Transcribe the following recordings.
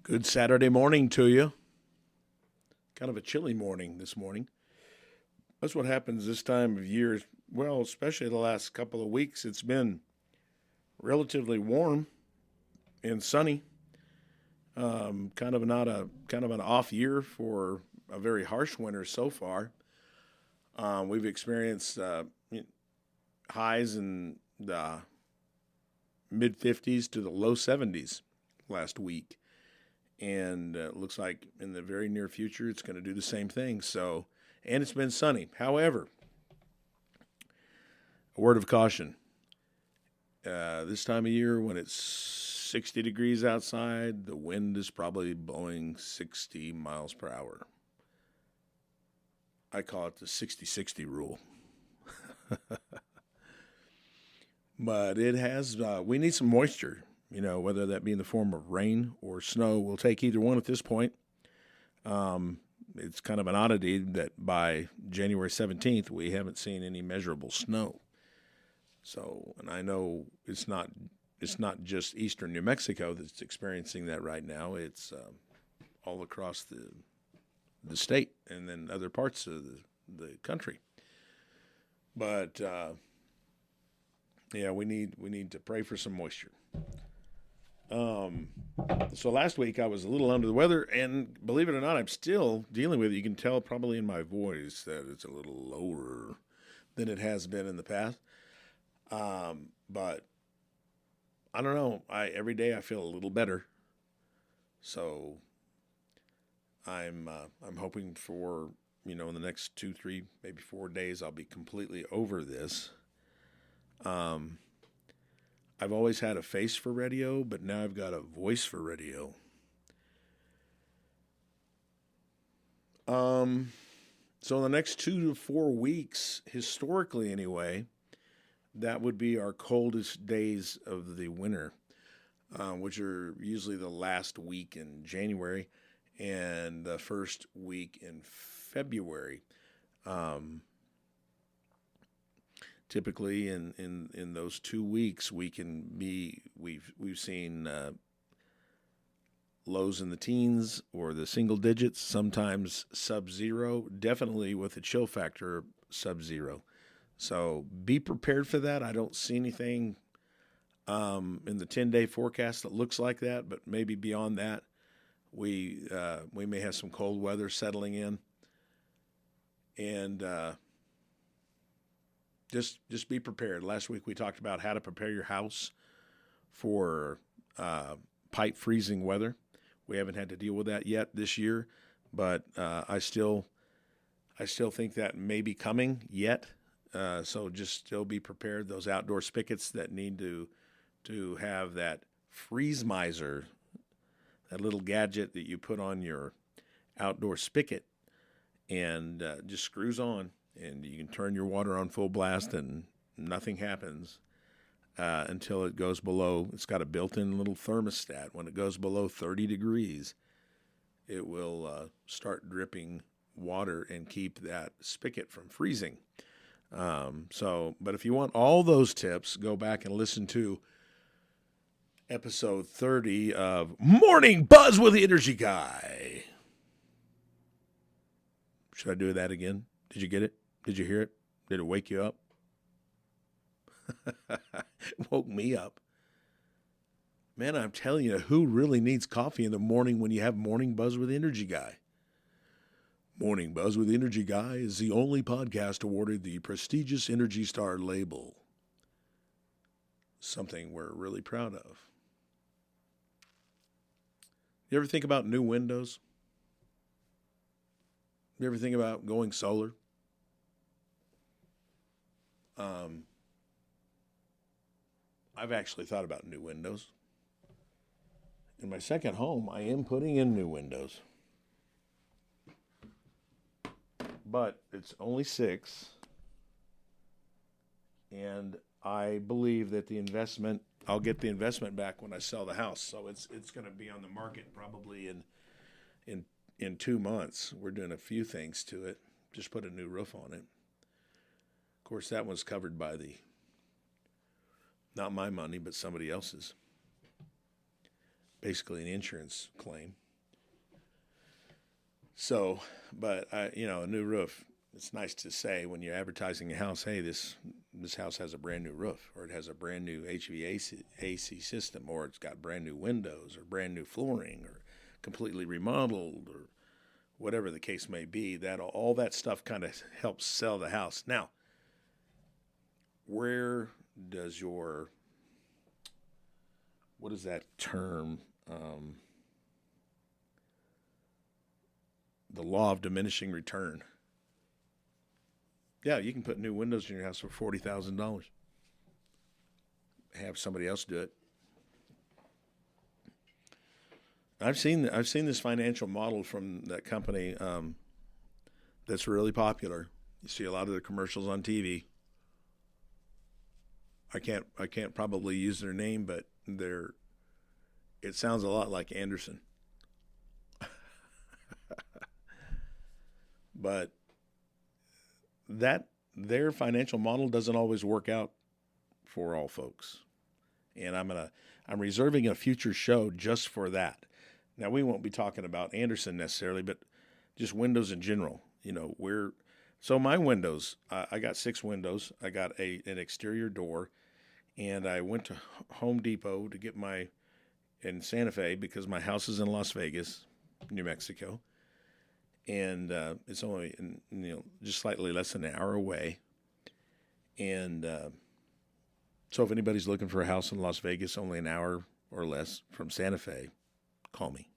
Good Saturday morning to you. Kind of a chilly morning this morning. That's what happens this time of year. Well, especially the last couple of weeks, it's been relatively warm and sunny. Kind of an off year for a very harsh winter so far. We've experienced highs in the mid 50s to the low 70s last week. And it looks like in the very near future it's going to do the same thing. So, and it's been sunny. However, a word of caution: this time of year, when it's 60 degrees outside, the wind is probably blowing 60 miles per hour. I call it the 60-60 rule. But it has. We need some moisture. Whether that be in the form of rain or snow. We'll take either one at this point. It's kind of an oddity that by January 17th, we haven't seen any measurable snow. So, and I know it's not just eastern New Mexico that's experiencing that right now. It's all across the state and then other parts of the country. But, yeah, we need to pray for some moisture. So last week I was a little under the weather, and believe it or not, I'm still dealing with it. You can tell probably in my voice that it's a little lower than it has been in the past. But I don't know. Every day I feel a little better. So I'm hoping for, in the next 2, 3, maybe 4 days, I'll be completely over this. I've always had a face for radio, but now I've got a voice for radio. So in the next 2 to 4 weeks, historically anyway, that would be our coldest days of the winter, which are usually the last week in January and the first week in February. Typically, in those 2 weeks, we've seen lows in the teens or the single digits, sometimes sub-zero, definitely with a chill factor sub-zero. So be prepared for that. I don't see anything in the 10-day forecast that looks like that, but maybe beyond that, we may have some cold weather settling in, and Just be prepared. Last week we talked about how to prepare your house for pipe freezing weather. We haven't had to deal with that yet this year, but I still think that may be coming yet. So just still be prepared. Those outdoor spigots that need to have that freeze miser, that little gadget that you put on your outdoor spigot, and just screws on. And you can turn your water on full blast and nothing happens until it goes below. It's got a built-in little thermostat. When it goes below 30 degrees, it will start dripping water and keep that spigot from freezing. But if you want all those tips, go back and listen to episode 30 of Morning Buzz with the Energy Guy. Should I do that again? Did you get it? Did you hear it? Did it wake you up? It woke me up. Man, I'm telling you, who really needs coffee in the morning when you have Morning Buzz with the Energy Guy? Morning Buzz with the Energy Guy is the only podcast awarded the prestigious Energy Star label. Something we're really proud of. You ever think about new windows? You ever think about going solar? I've actually thought about new windows. In my second home, I am putting in new windows. But it's only 6. And I believe that I'll get the investment back when I sell the house. So it's going to be on the market probably in 2 months. We're doing a few things to it. Just put a new roof on it. Of course, that one's covered by not my money, but somebody else's. basically an insurance claim. So, but a new roof. It's nice to say when you're advertising a house, hey, this house has a brand new roof, or it has a brand new HVAC system, or it's got brand new windows, or brand new flooring, or completely remodeled, or whatever the case may be. That all that stuff kind of helps sell the house. Now, where does what is that term? The law of diminishing return. Yeah, you can put new windows in your house for $40,000. Have somebody else do it. I've seen this financial model from that company that's really popular. You see a lot of the commercials on TV. I can't probably use their name, but it sounds a lot like Andersen. But their financial model doesn't always work out for all folks. And I'm reserving a future show just for that. Now, we won't be talking about Andersen necessarily, but just windows in general. So my windows, I got 6 windows. I got an exterior door, and I went to Home Depot to get in Santa Fe, because my house is in Las Vegas, New Mexico. And it's only just slightly less than an hour away. And so if anybody's looking for a house in Las Vegas, only an hour or less from Santa Fe, call me.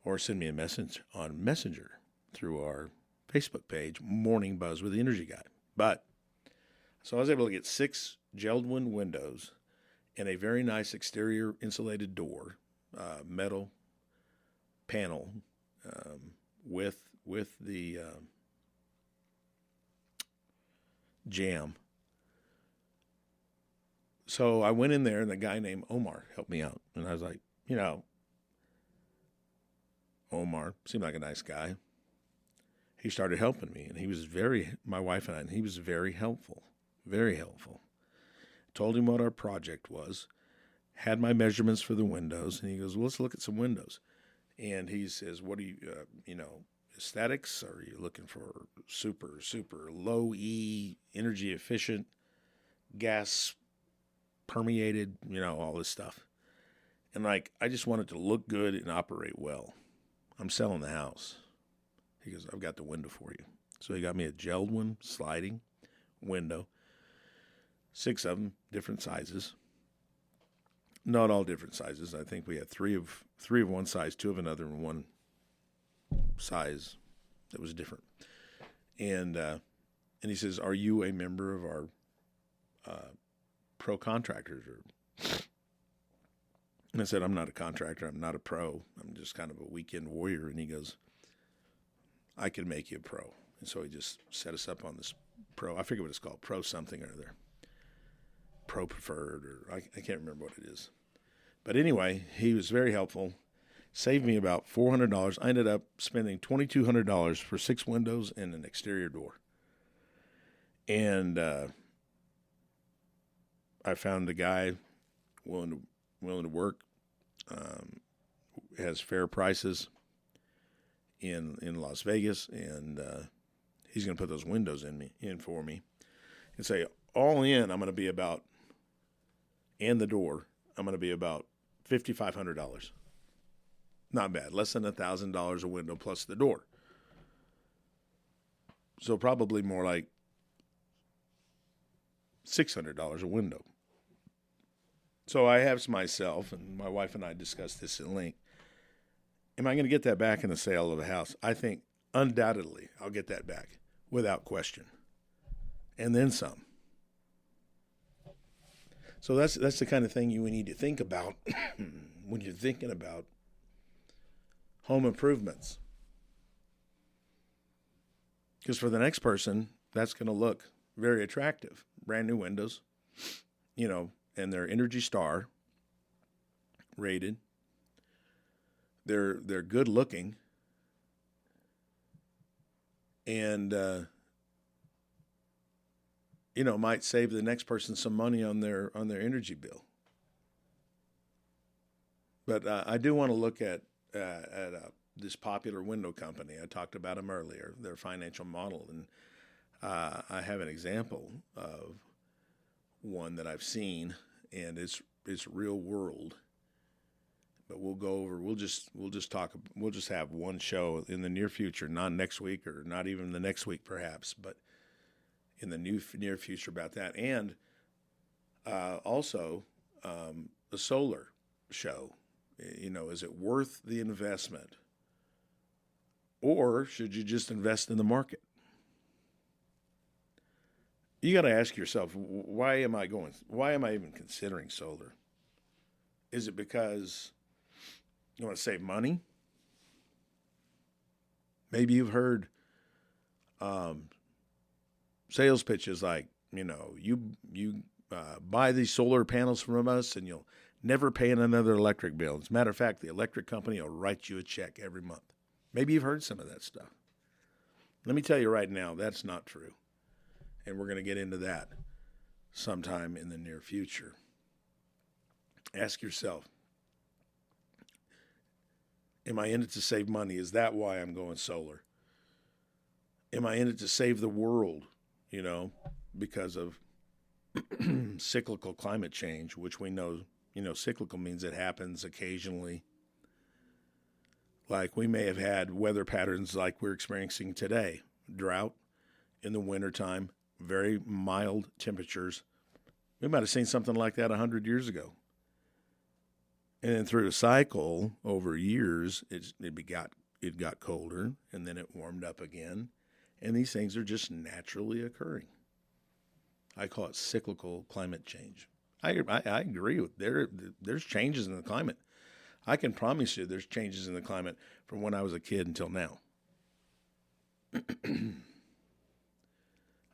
Or send me a message on Messenger through our Facebook page, Morning Buzz with the Energy Guy. So I was able to get 6 JELD-WEN windows and a very nice exterior insulated door, metal panel, with the jamb. So I went in there, and a guy named Omar helped me out. And I was like, Omar seemed like a nice guy. He started helping me, and my wife and I, and he was very helpful, very helpful. Told him what our project was, had my measurements for the windows, and he goes, well, let's look at some windows. And he says, what do you, aesthetics? Are you looking for super, super low E, energy efficient, gas permeated, all this stuff? And I just want it to look good and operate well. I'm selling the house. He goes, I've got the window for you. So he got me a JELD-WEN sliding window, 6 of them, different sizes. Not all different sizes. I think we had three of one size, 2 of another, and 1 size that was different. And he says, are you a member of our pro contractors? And I said, I'm not a contractor. I'm not a pro. I'm just kind of a weekend warrior. And he goes, I can make you a pro. And so he just set us up on this pro. I forget what it's called, pro something or other. Pro preferred, or I can't remember what it is. But anyway, he was very helpful. Saved me about $400. I ended up spending $2,200 for 6 windows and an exterior door. And I found a guy willing to work, has fair prices in Las Vegas, and he's going to put those windows in for me, and say all in, I'm going to be about, and the door, I'm going to be about $5,500. Not bad, less than $1,000 a window plus the door. So probably more like $600 a window. So I asked myself, and my wife and I discussed this at length, am I going to get that back in the sale of a house? I think undoubtedly I'll get that back without question. And then some. So that's the kind of thing you need to think about when you're thinking about home improvements. Because for the next person, that's going to look very attractive. Brand new windows, and they're Energy Star rated. They're good looking, and might save the next person some money on their energy bill. But I do want to look at this popular window company. I talked about them earlier, their financial model, and I have an example of one that I've seen, and it's real world. But we'll go over. We'll just talk. We'll just have one show in the near future, not next week or not even the next week, perhaps, but in the near future about that, and also the solar show. Is it worth the investment, or should you just invest in the market? You got to ask yourself, why am I even considering solar? Is it because you want to save money? Maybe you've heard sales pitches like, you buy these solar panels from us and you'll never pay another electric bill. As a matter of fact, the electric company will write you a check every month. Maybe you've heard some of that stuff. Let me tell you right now, that's not true. And we're going to get into that sometime in the near future. Ask yourself, am I in it to save money? Is that why I'm going solar? Am I in it to save the world, because of cyclical climate change, which we know, cyclical means it happens occasionally. Like we may have had weather patterns like we're experiencing today, drought in the wintertime, very mild temperatures. We might have seen something like that 100 years ago. And then through the cycle, over years, it got colder, and then it warmed up again. And these things are just naturally occurring. I call it cyclical climate change. I agree with there's changes in the climate. I can promise you there's changes in the climate from when I was a kid until now.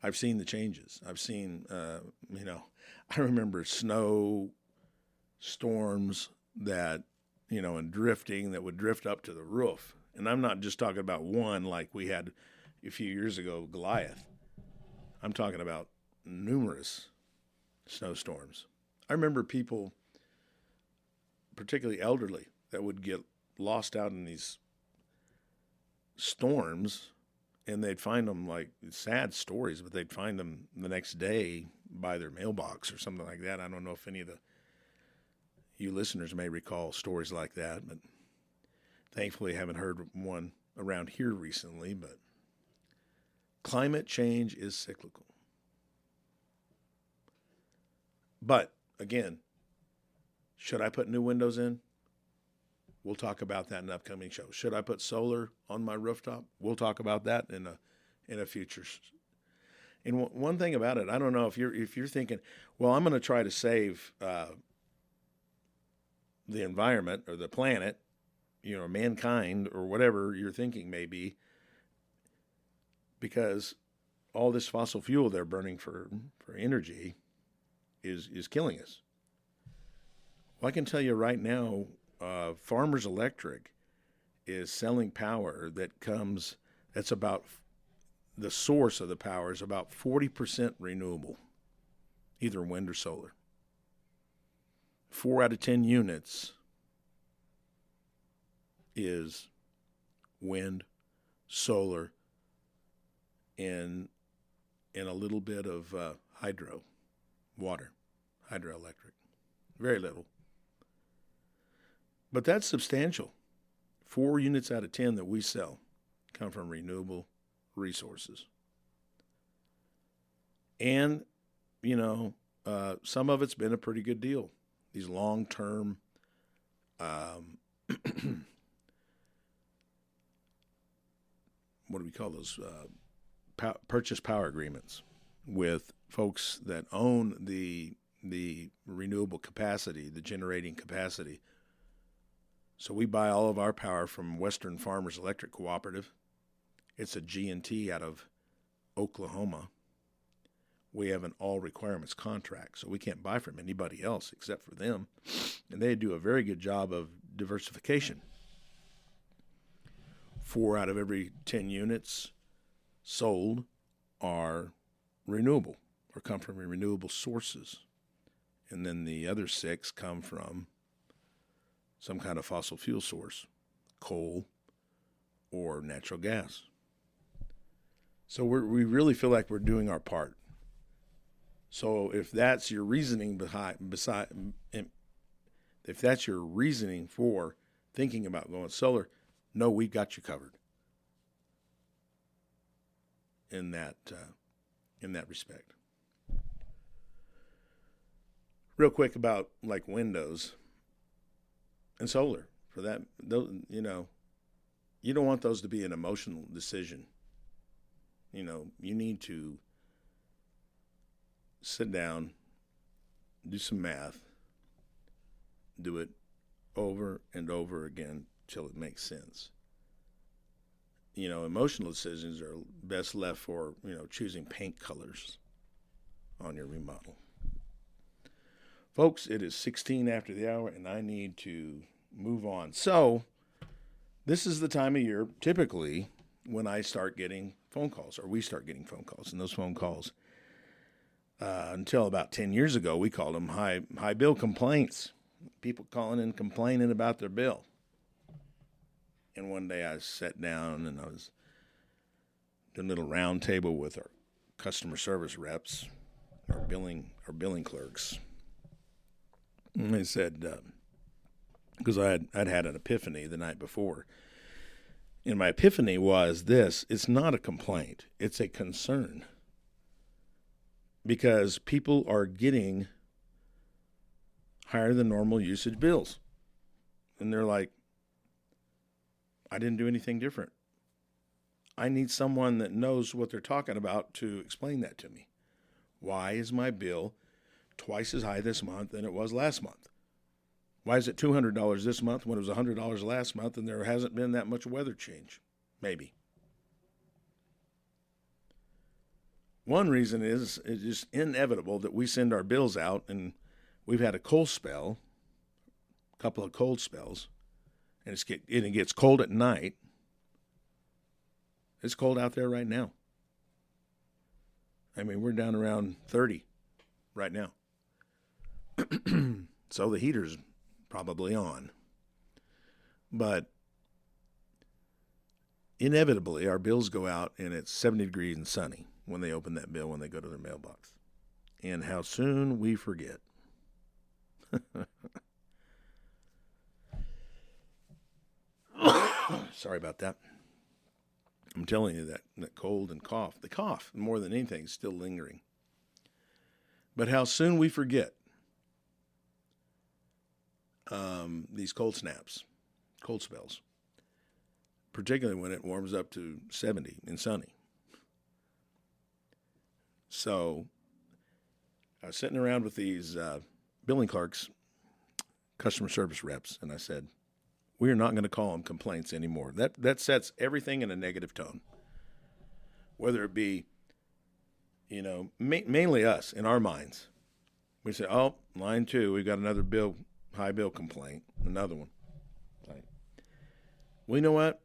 I've seen the changes. I've seen, I remember snow storms that, and drifting that would drift up to the roof. And I'm not just talking about one like we had a few years ago, Goliath. I'm talking about numerous snowstorms. I remember people, particularly elderly, that would get lost out in these storms, and they'd find them, like sad stories, but they'd find them the next day by their mailbox or something like that. I don't know if any of you listeners may recall stories like that, but thankfully I haven't heard one around here recently. But climate change is cyclical. But again, should I put new windows in? We'll talk about that in an upcoming show. Should I put solar on my rooftop? We'll talk about that in a future. And one thing about it, I don't know if you're thinking, well, I'm going to try to save the environment or the planet, mankind, or whatever your thinking may be, because all this fossil fuel they're burning for energy is killing us. Well, I can tell you right now, Farmers Electric is selling power that's about, the source of the power is about 40% renewable, either wind or solar. 4 out of 10 units is wind, solar, and a little bit of hydroelectric. Very little. But that's substantial. 4 units out of 10 that we sell come from renewable resources. And, some of it's been a pretty good deal. These long-term what do we call those? Purchase power agreements with folks that own the renewable capacity, the generating capacity. So we buy all of our power from Western Farmers Electric Cooperative. It's a G&T out of Oklahoma. We have an all requirements contract, so we can't buy from anybody else except for them. And they do a very good job of diversification. 4 out of every 10 units sold are renewable or come from renewable sources. And then the other 6 come from some kind of fossil fuel source, coal or natural gas. So we really feel like we're doing our part. So if that's your reasoning if that's your reasoning for thinking about going solar, no, we've got you covered in that respect. Real quick about like windows and solar for that, you don't want those to be an emotional decision. You need to sit down, do some math, do it over and over again till it makes sense. Emotional decisions are best left for, choosing paint colors on your remodel. Folks, it is 16 after the hour, and I need to move on. So, this is the time of year, typically, when I start getting phone calls, or we start getting phone calls. And those phone calls, until about 10 years ago, we called them high bill complaints. People calling in complaining about their bill. And one day I sat down and I was doing a little round table with our customer service reps, our billing clerks. And they said, because I'd had an epiphany the night before. And my epiphany was this: it's not a complaint, it's a concern. Because people are getting higher than normal usage bills. And they're like, I didn't do anything different. I need someone that knows what they're talking about to explain that to me. Why is my bill twice as high this month than it was last month? Why is it $200 this month when it was $100 last month and there hasn't been that much weather change? Maybe. One reason is it's just inevitable that we send our bills out, and we've had a cold spell, a couple of cold spells, and it gets cold at night. It's cold out there right now. I mean, we're down around 30 right now. So the heater's probably on. But inevitably, our bills go out, and it's 70 degrees and sunny when they open that bill, when they go to their mailbox. And how soon we forget. Sorry about that. I'm telling you that cold and cough. The cough, more than anything, is still lingering. But how soon we forget these cold snaps, cold spells, particularly when it warms up to 70 and sunny. So I was sitting around with these billing clerks, customer service reps, and I said, we are not going to call them complaints anymore. That sets everything in a negative tone. Whether it be, mainly us in our minds. We say, oh, line 2, we've got another high bill complaint, another one. Right. Well, you know what?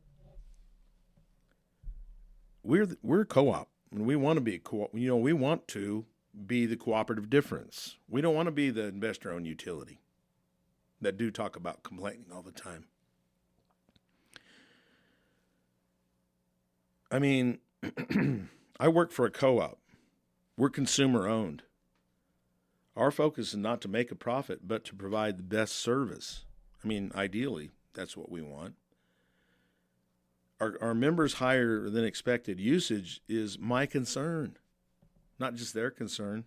We're a co-op, and we want to be we want to be the cooperative difference. We don't want to be the investor-owned utility that do talk about complaining all the time. I mean, I work for a co-op. We're consumer-owned. Our focus is not to make a profit, but to provide the best service. I mean, ideally, that's what we want. Our members' higher than expected usage is my concern, not just their concern.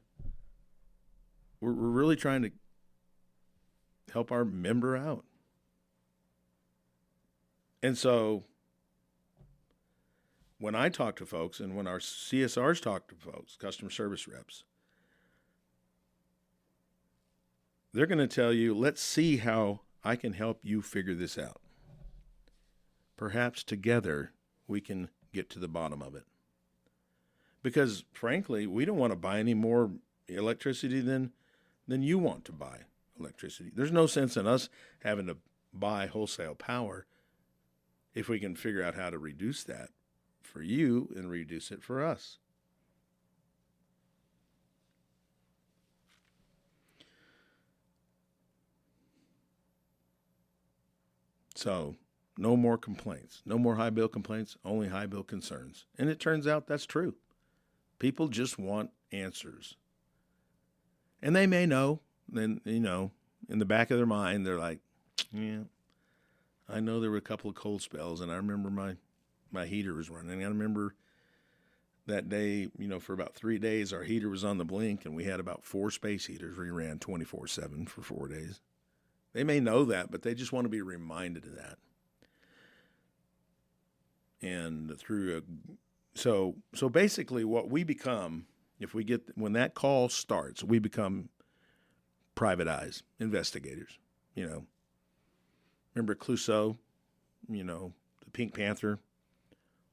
We're really trying to help our member out. And so when I talk to folks, and when our CSRs talk to folks, customer service reps, they're going to tell you, let's see how I can help you figure this out. Perhaps together we can get to the bottom of it. Because, frankly, we don't want to buy any more electricity than you want to buy electricity. There's no sense in us having to buy wholesale power if we can figure out how to reduce that for you and reduce it for us. So no more complaints, no more high bill complaints, only high bill concerns. And it turns out that's true. People just want answers. And they may know, then, in the back of their mind, they're like, yeah, I know there were a couple of cold spells, and I remember my heater was running. I remember that day, for about 3 days, our heater was on the blink, and we had about 4 space heaters. We ran 24/7 for 4 days. They may know that, but they just want to be reminded of that. And so basically what we become, when that call starts, we become private eyes, investigators. Remember Clouseau, the Pink Panther,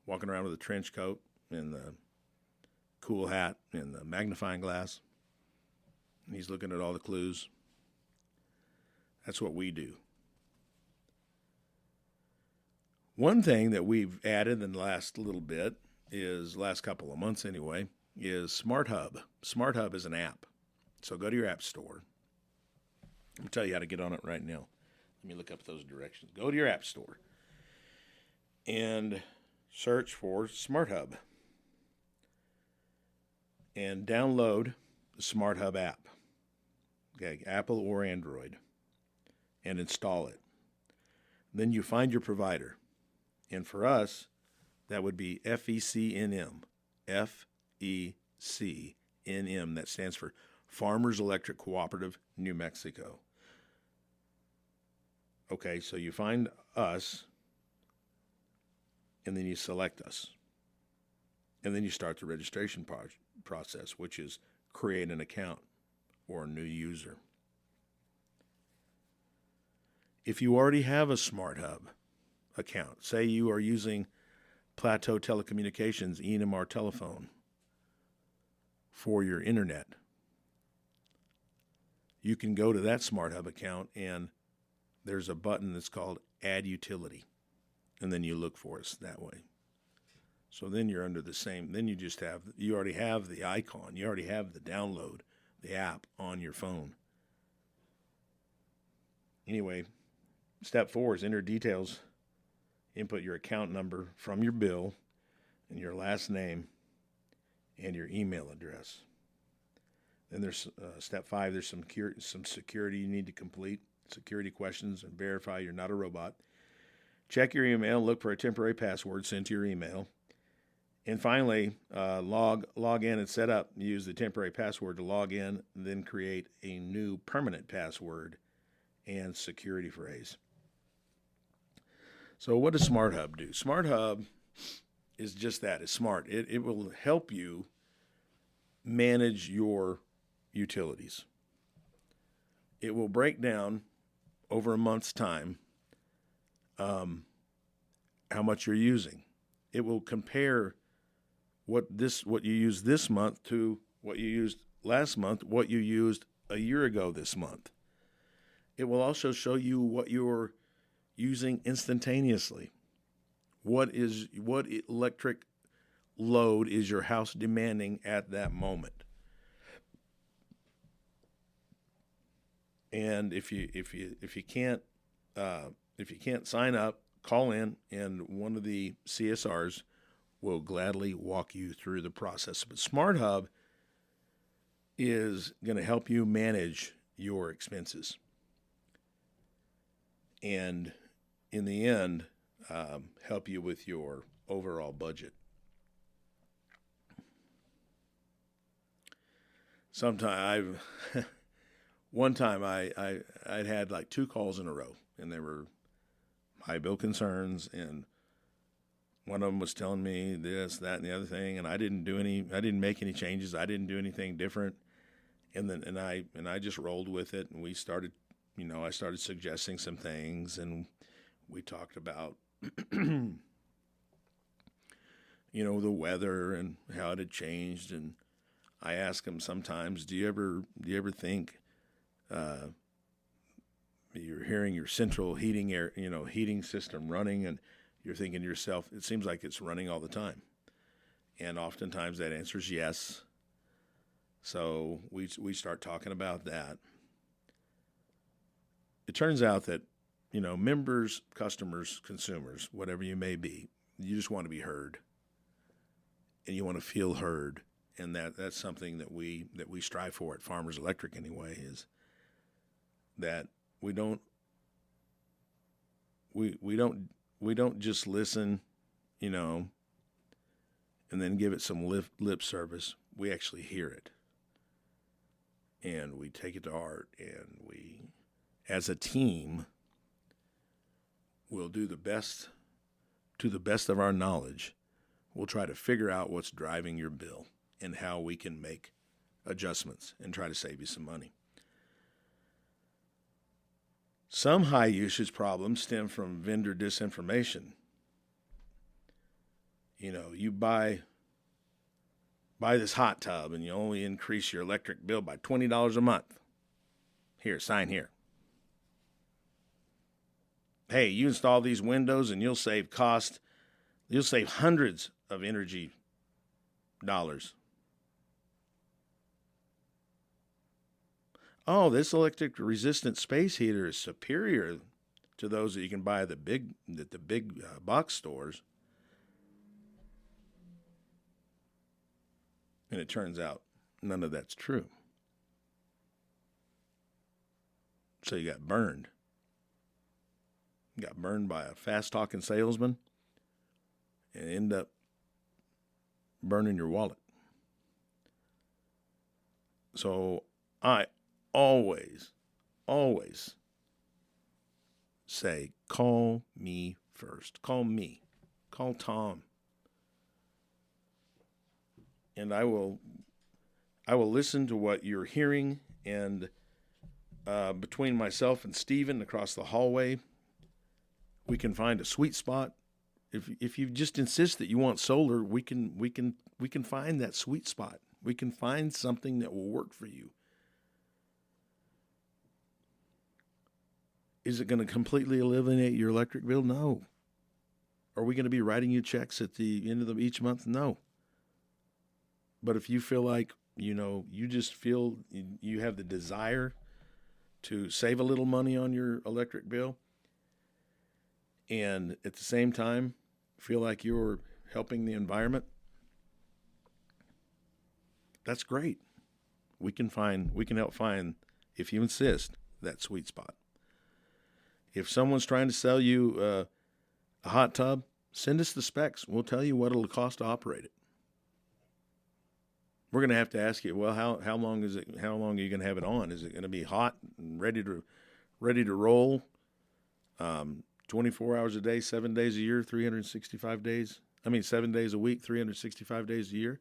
walking around with a trench coat and the cool hat and the magnifying glass. And he's looking at all the clues. That's what we do. One thing that we've added in the last little bit last couple of months anyway, is Smart Hub. Smart Hub is an app. So go to your app store. I'm going to tell you how to get on it right now. Let me look up those directions. Go to your app store and search for Smart Hub and download the Smart Hub app, okay, Apple or Android, and install it. Then you find your provider. And for us, that would be FECNM. FECNM. That stands for Farmers Electric Cooperative, New Mexico. Okay, so you find us, and then you select us. And then you start the registration process, which is create an account or a new user. If you already have a Smart Hub account, say you are using Plateau Telecommunications ENMR telephone for your internet, you can go to that Smart Hub account and there's a button that's called Add Utility, and then you look for us that way. So then you're under the same, then you already have the icon, you already have the download, the app on your phone. Anyway, step 4 is enter details, input your account number from your bill and your last name and your email address. Then there's step 5, there's some security you need to complete, security questions, and verify you're not a robot. Check your email, look for a temporary password sent to your email. And finally, log in and set up. Use the temporary password to log in, then create a new permanent password and security phrase. So what does Smart Hub do? Smart Hub is just that. It's smart. It will help you manage your utilities. It will break down over a month's time how much you're using. It will compare what you used this month to what you used last month, what you used a year ago this month. It will also show you what you're using instantaneously. What electric load is your house demanding at that moment? And if you can't sign up, call in, and one of the CSRs will gladly walk you through the process. But Smart Hub is going to help you manage your expenses, and in the end, help you with your overall budget. One time I'd had like 2 calls in a row, and they were high bill concerns, and one of them was telling me this, that, and the other thing, and I didn't make any changes. I didn't do anything different, and I just rolled with it, and we started, I started suggesting some things, and we talked about, the weather and how it had changed, and I ask them sometimes, do you ever think you're hearing your central heating system running, and you're thinking to yourself, it seems like it's running all the time. And oftentimes that answer is yes. So we start talking about that. It turns out that members, customers, consumers, whatever you may be, you just want to be heard, and you want to feel heard, and that's something that we strive for at Farmers Electric anyway. Is that we don't just listen, and then give it some lip service. We actually hear it, and we take it to heart, and we, as a team, will do the best, to the best of our knowledge. We'll try to figure out what's driving your bill and how we can make adjustments and try to save you some money. Some high usage problems stem from vendor disinformation. You buy this hot tub and you only increase your electric bill by $20 a month. Here, sign here. Hey, you install these windows and you'll save cost. You'll save hundreds of energy dollars. Oh, this electric resistant space heater is superior to those that you can buy at the big box stores. And it turns out none of that's true. So you got burned. You got burned by a fast-talking salesman and end up burning your wallet. So I always say, call me first. Call me. Call Tom. And I will listen to what you're hearing, and between myself and Steven across the hallway, we can find a sweet spot. If you just insist that you want solar, we can find that sweet spot. We can find something that will work for you. Is it going to completely eliminate your electric bill? No. Are we going to be writing you checks at the end of each month? No. But if you feel like, you just feel you have the desire to save a little money on your electric bill, and at the same time feel like you're helping the environment, that's great. We can help find, if you insist, that sweet spot. If someone's trying to sell you a hot tub, send us the specs. We'll tell you what it'll cost to operate it. We're going to have to ask you, well, how long is it? How long are you going to have it on? Is it going to be hot and ready to roll? 24 hours a day, 7 days a year, 365 days. 7 days a week, 365 days a year.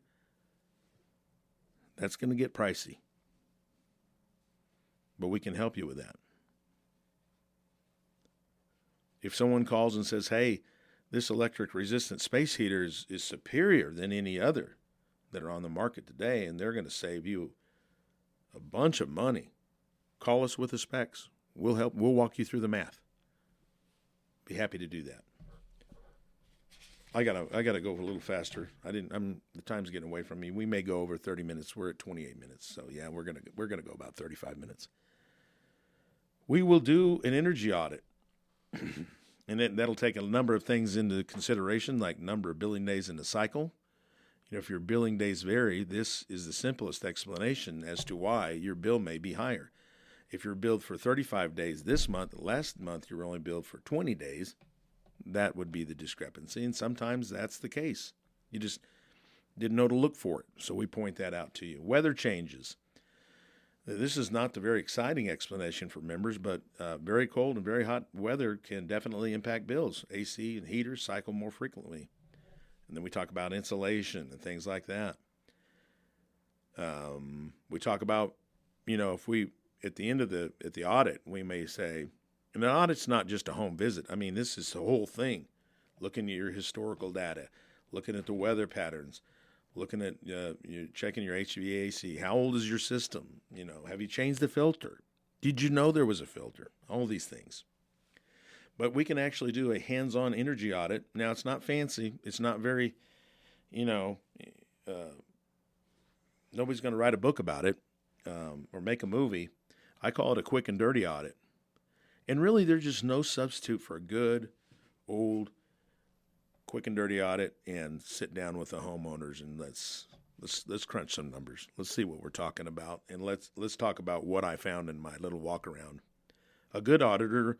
That's going to get pricey. But we can help you with that. If someone calls and says, hey, this electric resistant space heater is superior than any other that are on the market today, and they're going to save you a bunch of money, call us with the specs. We'll help. We'll walk you through the math. Be happy to do that. I gotta go a little faster. The time's getting away from me. We may go over 30 minutes. We're at 28 minutes, so yeah, we're gonna go about 35 minutes. We will do an energy audit, and that'll take a number of things into consideration, like number of billing days in the cycle. If your billing days vary, this is the simplest explanation as to why your bill may be higher. If you're billed for 35 days this month, last month you were only billed for 20 days, that would be the discrepancy. And sometimes that's the case. You just didn't know to look for it. So we point that out to you. Weather changes. This is not the very exciting explanation for members, but very cold and very hot weather can definitely impact bills. AC and heaters cycle more frequently. And then we talk about insulation and things like that. We talk about, if we, at the end of the audit, we may say, and an audit's not just a home visit. This is the whole thing. Looking at your historical data, looking at the weather patterns, looking at, you're checking your HVAC. How old is your system? Have you changed the filter? Did you know there was a filter? All these things. But we can actually do a hands-on energy audit. Now, it's not fancy. It's not very, nobody's going to write a book about it or make a movie. I call it a quick and dirty audit. And really, there's just no substitute for a good, old, quick and dirty audit and sit down with the homeowners and let's crunch some numbers. Let's see what we're talking about, and let's talk about what I found in my little walk around. A good auditor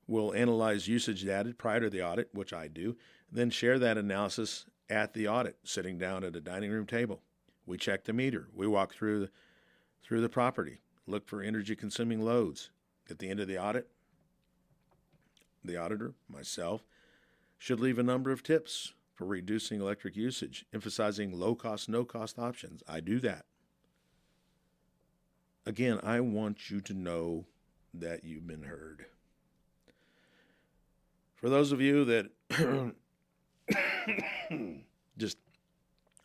will analyze usage data prior to the audit, which I do, then share that analysis at the audit, sitting down at a dining room table. We check the meter. We walk through the property, look for energy-consuming loads. At the end of the audit, the auditor, myself, should leave a number of tips for reducing electric usage, emphasizing low-cost, no-cost options. I do that. Again, I want you to know that you've been heard. For those of you that just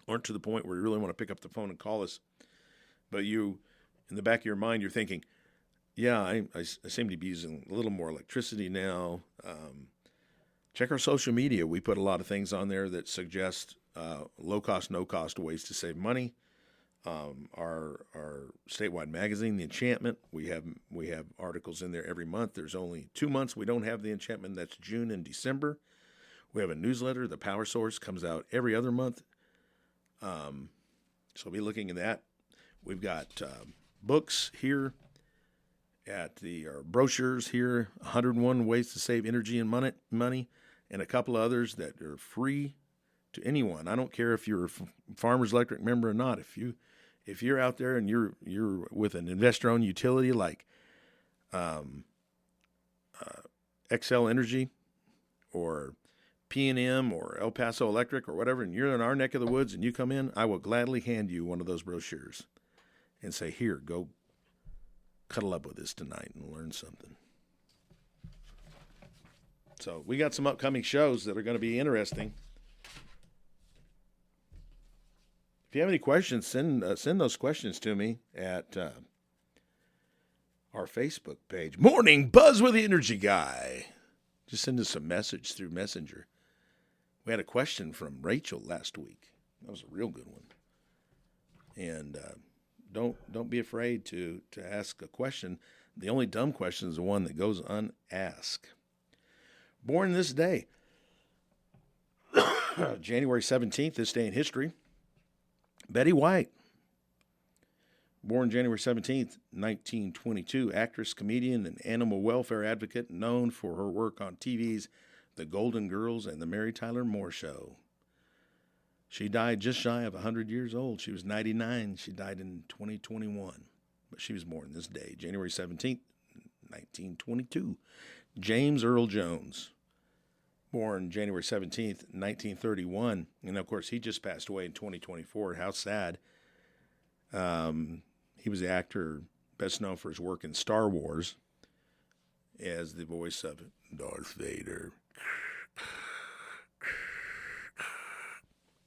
aren't to the point where you really want to pick up the phone and call us, but you, in the back of your mind, you're thinking, yeah, I seem to be using a little more electricity now. Check our social media. We put a lot of things on there that suggest low-cost, no-cost ways to save money. Our statewide magazine, The Enchantment, we have articles in there every month. There's only 2 months we don't have The Enchantment. That's June and December. We have a newsletter, The Power Source, comes out every other month. So be looking at that. We've got books here or brochures here, 101 ways to save energy and money, and a couple of others that are free to anyone. I don't care if you're a Farmers Electric member or not. If you're out there and you're with an investor-owned utility like Xcel Energy or P&M or El Paso Electric or whatever, and you're in our neck of the woods and you come in, I will gladly hand you one of those brochures and say, here, go cuddle up with us tonight and learn something. So we got some upcoming shows that are going to be interesting. If you have any questions, send those questions to me at our Facebook page, Morning Buzz with the Energy Guy. Just send us a message through Messenger. We had a question from Rachel last week. That was a real good one. And don't be afraid to ask a question. The only dumb question is the one that goes unasked. Born this day, January 17th, this day in history, Betty White. Born January 17th, 1922, actress, comedian, and animal welfare advocate known for her work on TV's The Golden Girls and The Mary Tyler Moore Show. She died just shy of 100 years old. She was 99. She died in 2021. But she was born this day, January 17th, 1922. James Earl Jones, born January 17th, 1931. And, of course, he just passed away in 2024. How sad. He was the actor best known for his work in Star Wars as the voice of Darth Vader.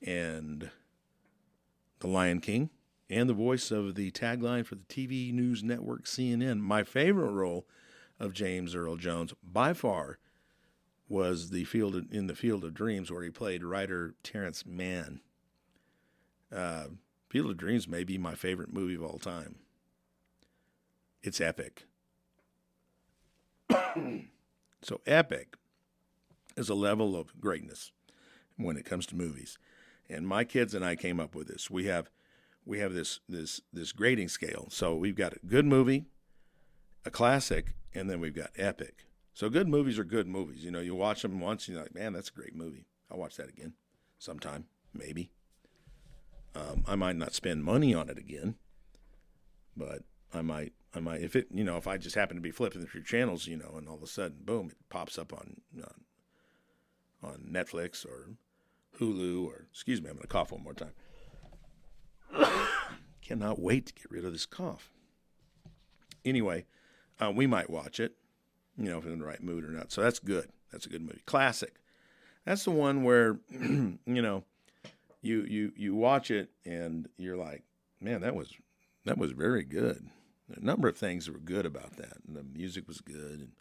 And The Lion King, and the voice of the tagline for the TV news network CNN. My favorite role of James Earl Jones, by far, was in the Field of Dreams, where he played writer Terrence Mann. Field of Dreams may be my favorite movie of all time. It's epic. So epic is a level of greatness when it comes to movies. And my kids and I came up with this. We have this grading scale. So we've got a good movie, a classic, and then we've got epic. So good movies are good movies. You know, you watch them once and you're like, man, that's a great movie. I'll watch that again sometime, maybe. I might not spend money on it again, but I might, if I just happen to be flipping through channels, and all of a sudden, boom, it pops up on Netflix or Hulu or, excuse me, I'm going to cough one more time. Cannot wait to get rid of this cough. Anyway, we might watch it, if we're in the right mood or not. So that's good. That's a good movie. Classic. That's the one where, you watch it and you're like, man, that was very good. A number of things were good about that. And the music was good, and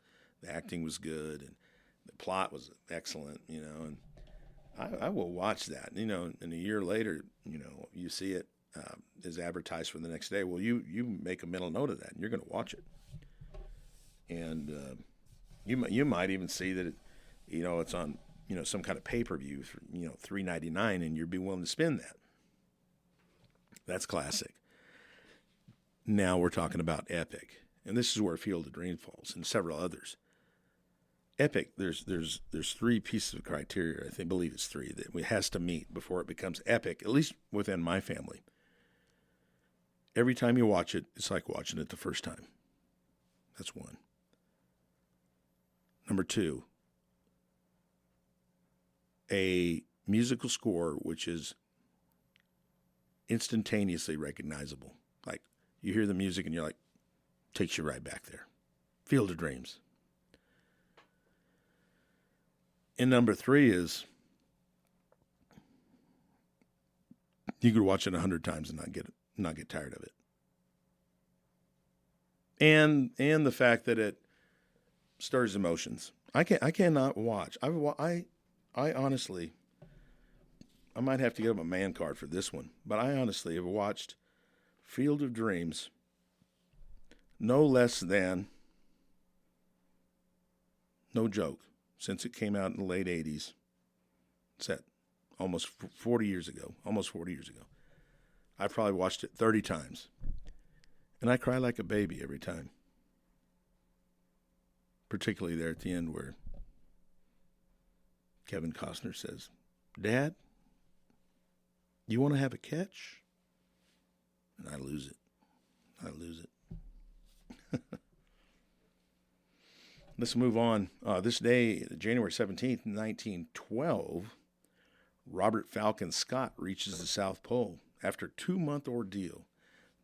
the acting was good, and the plot was excellent, and I will watch that, and a year later, you see it is advertised for the next day. Well, you make a mental note of that, and you're going to watch it. And You might even see that it's on some kind of pay per view for $3.99, and you'd be willing to spend that. That's classic. Now we're talking about Epic, and this is where Field of Dreams falls, and several others. Epic, there's three pieces of criteria. Believe it's three that it has to meet before it becomes epic. At least within my family. Every time you watch it, it's like watching it the first time. That's one. Number two, a musical score which is instantaneously recognizable. Like, you hear the music and you're like, takes you right back there. Field of Dreams. And number three is you could watch it 100 times and not get tired of it. And the fact that it stirs emotions. I cannot watch. I honestly, I might have to get up a man card for this one, but I honestly have watched Field of Dreams no less than, no joke, since it came out in the late 80s. It's at almost 40 years ago. I probably watched it 30 times. And I cry like a baby every time. Particularly there at the end where Kevin Costner says, "Dad, you want to have a catch?" And I lose it. Let's move on. This day, January 17th, 1912, Robert Falcon Scott reaches the South Pole. After a 2-month ordeal,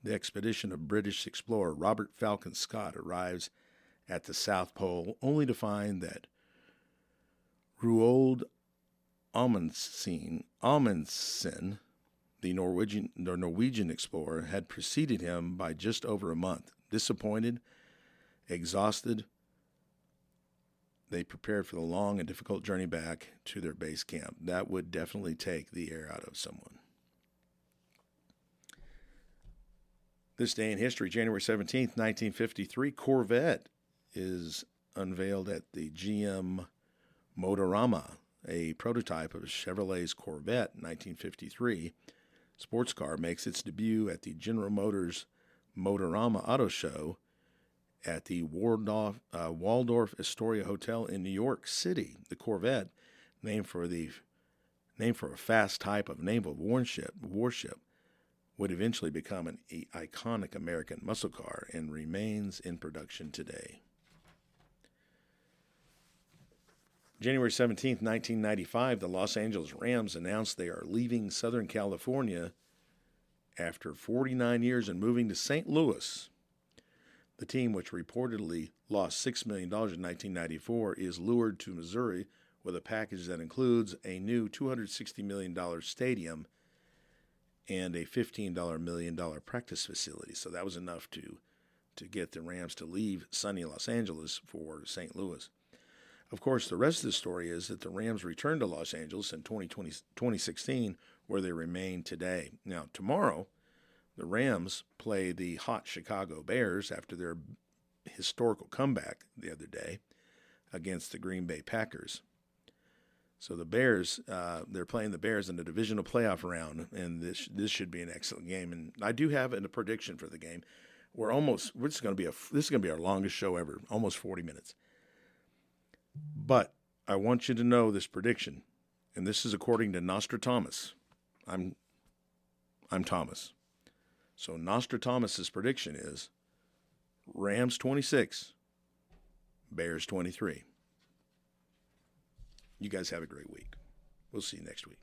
the expedition of British explorer Robert Falcon Scott arrives at the South Pole, only to find that Roald Amundsen, the Norwegian explorer, had preceded him by just over a month. Disappointed, exhausted, they prepared for the long and difficult journey back to their base camp. That would definitely take the air out of someone. This day in history, January 17th, 1953, Corvette is unveiled at the GM Motorama, a prototype of Chevrolet's Corvette 1953 sports car makes its debut at the General Motors Motorama Auto Show at the Waldorf Astoria Hotel in New York City. The Corvette, named for a fast type of naval warship, would eventually become an iconic American muscle car and remains in production today. January 17th, 1995, the Los Angeles Rams announced they are leaving Southern California after 49 years and moving to St. Louis. The team, which reportedly lost $6 million in 1994, is lured to Missouri with a package that includes a new $260 million stadium and a $15 million practice facility. So that was enough to get the Rams to leave sunny Los Angeles for St. Louis. Of course, the rest of the story is that the Rams returned to Los Angeles in 2016, where they remain today. Now, tomorrow, the Rams play the hot Chicago Bears after their historical comeback the other day against the Green Bay Packers. So the Bears, they're playing the Bears in the divisional playoff round, and this should be an excellent game. And I do have a prediction for the game. This is going to be our longest show ever, almost 40 minutes. But I want you to know this prediction, and this is according to Nostradamus. I'm Thomas. So Nostradamus' prediction is Rams 26, Bears 23. You guys have a great week. We'll see you next week.